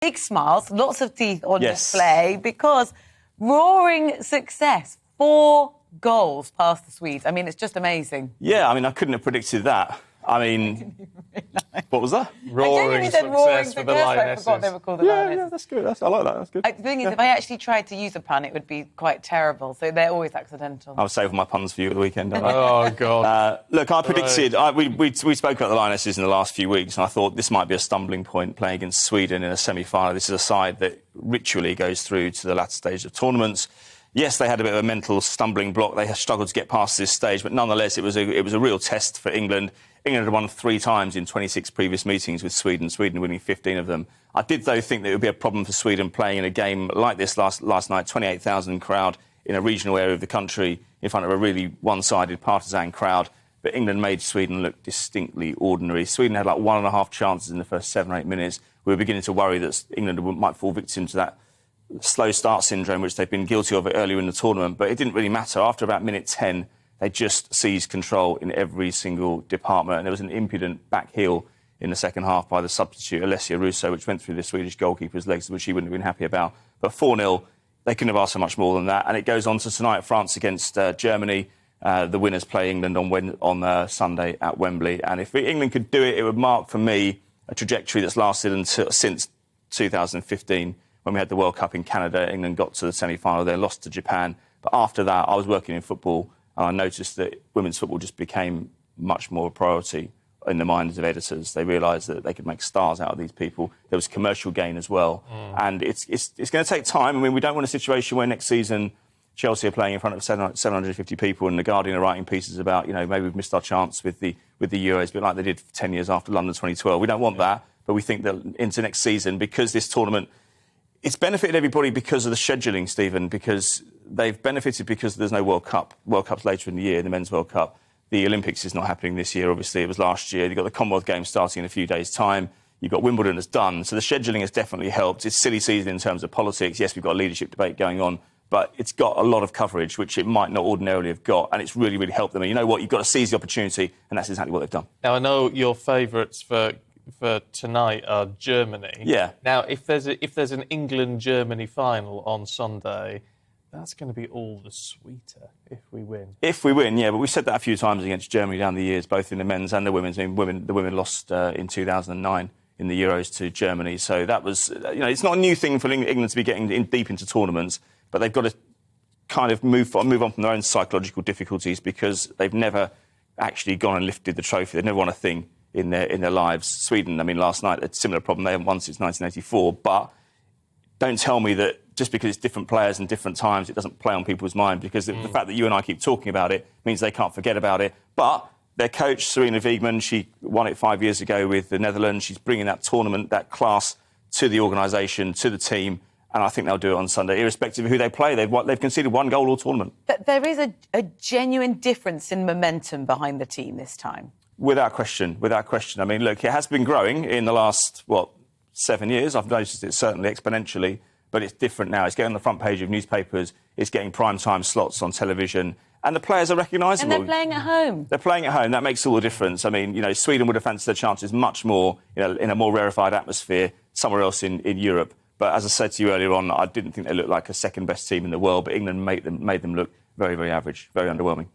big smiles, lots of teeth on display, because roaring success, 4 goals past the Swedes. I mean, it's just amazing. Yeah, I mean, I couldn't have predicted that. I mean, what was that? Roaring success for the Lionesses. I forgot they were called the Lionesses. Yeah, that's good. I like that. That's good. The thing is, if I actually tried to use a pun, it would be quite terrible. So they're always accidental. I'll save my puns for you at the weekend. Oh, God. Look, I predicted... we spoke about the Lionesses in the last few weeks, and I thought this might be a stumbling point playing against Sweden in a semi-final. This is a side that ritually goes through to the latter stage of tournaments. Yes, they had a bit of a mental stumbling block. They struggled to get past this stage, but nonetheless, it was a real test for England. England had won 3 times in 26 previous meetings with Sweden, Sweden winning 15 of them. I did, though, think that it would be a problem for Sweden playing in a game like this last night, 28,000 crowd in a regional area of the country in front of a really one-sided partisan crowd. But England made Sweden look distinctly ordinary. Sweden had like 1.5 chances in the first 7 or 8 minutes. We were beginning to worry that England might fall victim to that slow start syndrome, which they've been guilty of earlier in the tournament. But it didn't really matter. After about minute 10, they just seized control in every single department. And there was an impudent back heel in the second half by the substitute, Alessia Russo, which went through the Swedish goalkeeper's legs, which he wouldn't have been happy about. But 4-0, they couldn't have asked for much more than that. And it goes on to tonight, France against Germany. The winners play England on Sunday at Wembley. And if England could do it, it would mark, for me, a trajectory that's lasted since 2015, when we had the World Cup in Canada. England got to the semi-final, they lost to Japan. But after that, I was working in football, and I noticed that women's football just became much more a priority in the minds of editors. They realised that they could make stars out of these people. There was commercial gain as well. And it's going to take time. I mean, we don't want a situation where next season Chelsea are playing in front of 750 people and The Guardian are writing pieces about, maybe we've missed our chance with the Euros, but like they did 10 years after London 2012. We don't want that, but we think that into next season, because this tournament, it's benefited everybody because of the scheduling, Stephen, because they've benefited because there's no World Cup. World Cup's later in the year, the Men's World Cup. The Olympics is not happening this year, obviously. It was last year. You've got the Commonwealth Games starting in a few days' time. You've got Wimbledon that's done. So the scheduling has definitely helped. It's silly season in terms of politics. Yes, we've got a leadership debate going on, but it's got a lot of coverage, which it might not ordinarily have got, and it's really, really helped them. And you know what? You've got to seize the opportunity, and that's exactly what they've done. Now, I know your favourites for tonight are Germany. Yeah. Now, if there's an England-Germany final on Sunday, that's going to be all the sweeter if we win. If we win, yeah, but we've said that a few times against Germany down the years, both in the men's and the women's. I mean, the women lost in 2009 in the Euros to Germany, so that was, it's not a new thing for England to be getting deep into tournaments, but they've got to kind of move on from their own psychological difficulties, because they've never actually gone and lifted the trophy. They've never won a thing in their lives. Sweden, I mean, last night, a similar problem. They haven't won since 1984. But don't tell me that just because it's different players and different times, it doesn't play on people's mind, because the fact that you and I keep talking about it means they can't forget about it. But their coach, Serena Wiegmann, she won it 5 years ago with the Netherlands. She's bringing that tournament, that class to the organisation, to the team. And I think they'll do it on Sunday, irrespective of who they play. They've conceded 1 goal all tournament. But there is a genuine difference in momentum behind the team this time. Without question. I mean, look, it has been growing in the last, 7 years. I've noticed it certainly exponentially, but it's different now. It's getting on the front page of newspapers. It's getting prime-time slots on television. And the players are recognisable. And they're playing at home. They're playing at home. That makes all the difference. I mean, Sweden would have fancied their chances much more in a more rarefied atmosphere somewhere else in Europe. But as I said to you earlier on, I didn't think they looked like a second-best team in the world, but England made them look very, very average, very underwhelming.